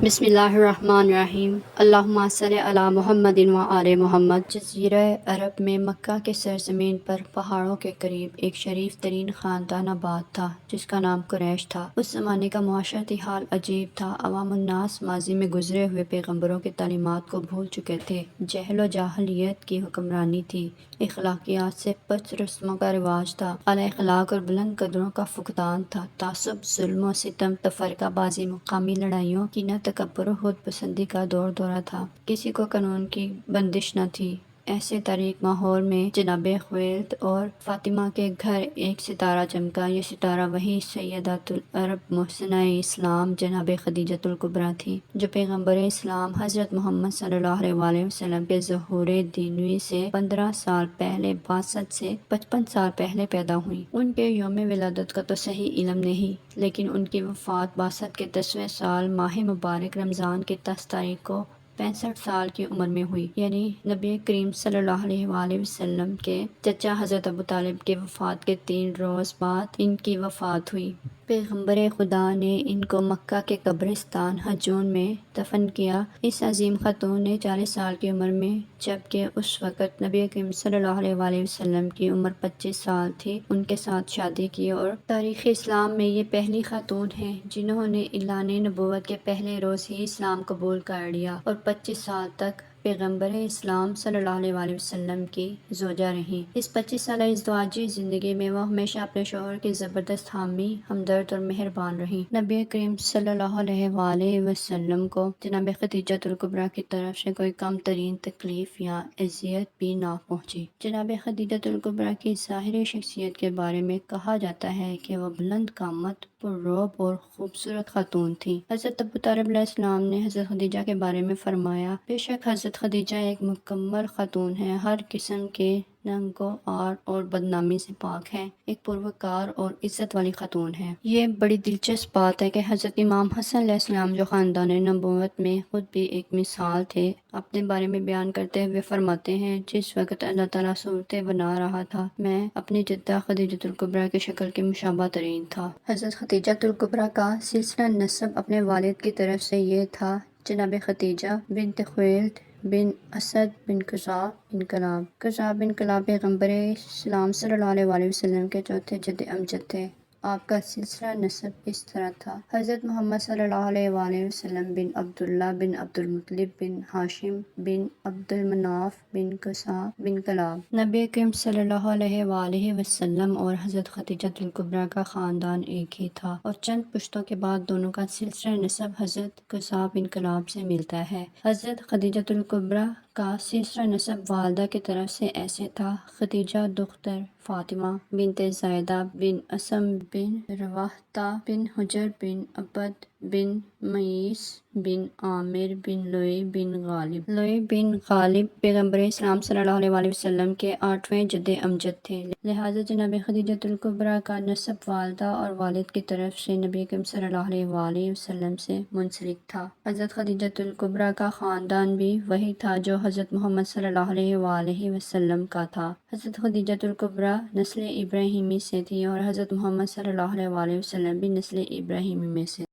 بسم اللہ الرحمن الرحیم، اللہم صلی علی محمد و آل محمد۔ جزیرہ عرب میں مکہ کے سرزمین پر پہاڑوں کے قریب ایک شریف ترین خاندان آباد تھا جس کا نام قریش تھا۔ اس زمانے کا معاشرتی حال عجیب تھا۔ عوام الناس ماضی میں گزرے ہوئے پیغمبروں کی تعلیمات کو بھول چکے تھے۔ جہل و جاہلیت کی حکمرانی تھی۔ اخلاقیات سے پست رسموں کا رواج تھا۔ اعلیٰ اخلاق اور بلند قدروں کا فقدان تھا۔ تعصب، ظلم و ستم، تفرقہ بازی، مقامی لڑائیوں، کینہ، تکبر و خود پسندی کا دور دورہ تھا۔ کسی کو قانون کی بندش نہ تھی۔ ایسے تاریک ماحول میں جناب خویلد اور فاطمہ کے گھر ایک ستارہ چمکا۔ یہ ستارہ وہی سیدۃ العرب محسنہ اسلام جناب خدیجۃ الکبریٰ تھی جو پیغمبر اسلام حضرت محمد صلی اللہ علیہ وسلم کے ظہور دینوی سے 15 سال پہلے، بعثت سے 55 سال پہلے پیدا ہوئیں۔ ان کے یوم ولادت کا تو صحیح علم نہیں، لیکن ان کی وفات بعثت کے 10ویں سال ماہ مبارک رمضان کی 10 تاریخ کو 65 سال کی عمر میں ہوئی، یعنی نبی کریم صلی اللہ علیہ وآلہ وسلم کے چچا حضرت ابو طالب کی وفات کے 3 روز بعد ان کی وفات ہوئی۔ پیغمبر خدا نے ان کو مکہ کے قبرستان حجون میں دفن کیا۔ اس عظیم خاتون نے 40 سال کی عمر میں، جبکہ اس وقت نبی کریم صلی اللہ علیہ وآلہ وسلم کی عمر 25 سال تھی، ان کے ساتھ شادی کی، اور تاریخ اسلام میں یہ پہلی خاتون ہیں جنہوں نے اعلان نبوت کے پہلے روز ہی اسلام قبول کر لیا اور 25 سال تک پیغمبر اسلام صلی اللہ علیہ وآلہ وسلم کی زوجہ رہیں۔ اس 25 سالہ ازدواجی زندگی میں وہ ہمیشہ اپنے شوہر کی زبردست حامی، ہمدرد اور مہربان رہیں۔ نبی کریم صلی اللہ علیہ وآلہ وسلم کو جناب خدیجۃ الکبریٰ کی طرف سے کوئی کم ترین تکلیف یا اذیت بھی نہ پہنچی۔ جناب خدیجۃ الکبریٰ کی ظاہری شخصیت کے بارے میں کہا جاتا ہے کہ وہ بلند قامت، پررعب اور خوبصورت خاتون تھی۔ حضرت ابو طالب علیہ السلام نے حضرت خدیجہ کے بارے میں فرمایا، بے شک حضرت خدیجہ ایک مکمل خاتون ہے، ہر قسم کے ننگ و عار اور بدنامی سے پاک ہے، ایک پروکار اور عزت والی خاتون ہے۔ یہ بڑی دلچسپ بات ہے کہ حضرت امام حسن علیہ السلام جو خاندان نبوت میں خود بھی ایک مثال تھے، اپنے بارے میں بیان کرتے ہوئے فرماتے ہیں، جس وقت اللہ تعالیٰ صورتیں بنا رہا تھا میں اپنی جدہ خدیجۃ الکبریٰ کی شکل کے مشابہ ترین تھا۔ حضرت خدیجۃ الکبریٰ کا سلسلہ نسب اپنے والد کی طرف سے یہ تھا، جناب خدیجہ بنت خویلد بن اسد بن قزاع بن کلاب۔ قزاع بن کلاب پیغمبر اسلام صلی اللہ علیہ وآلہ وسلم کے چوتھے جد امجد تھے۔ آپ کا سلسلہ نسب اس طرح تھا، حضرت محمد صلی اللہ علیہ وآلہ وسلم بن عبداللہ بن عبد المطلب بن ہاشم بن عبد المناف بن قصاع بن کلاب۔ نبی کریم صلی اللہ علیہ وآلہ وسلم اور حضرت خدیجۃ الکبریٰ کا خاندان ایک ہی تھا، اور چند پشتوں کے بعد دونوں کا سلسلہ نسب حضرت قصاع بن کلاب سے ملتا ہے۔ حضرت خدیجۃ الکبریٰ کا سلسلہ نسب والدہ کی طرف سے ایسے تھا، خدیجہ دختر فاطمہ بنت زیدہ بن اسم بن رواحہ بن حجر بن عبد بن معیس بن عامر بن لؤی بن غالب۔ لؤی بن غالب پیغمبر اسلام صلی اللہ علیہ وآلہ وسلم کے 8ویں جد امجد تھے، لہٰذا جناب خدیجۃ الکبریٰ کا نسب والدہ اور والد کی طرف سے نبی کریم صلی اللہ علیہ وآلہ وسلم سے منسلک تھا۔ حضرت خدیجۃ الکبریٰ کا خاندان بھی وہی تھا جو حضرت محمد صلی اللہ علیہ وآلہ وسلم کا تھا۔ حضرت خدیجۃ الکبریٰ نسل ابراہیمی سے تھی اور حضرت محمد صلی اللہ علیہ وآلہ وسلم بھی نسل ابراہیمی میں سے تھے۔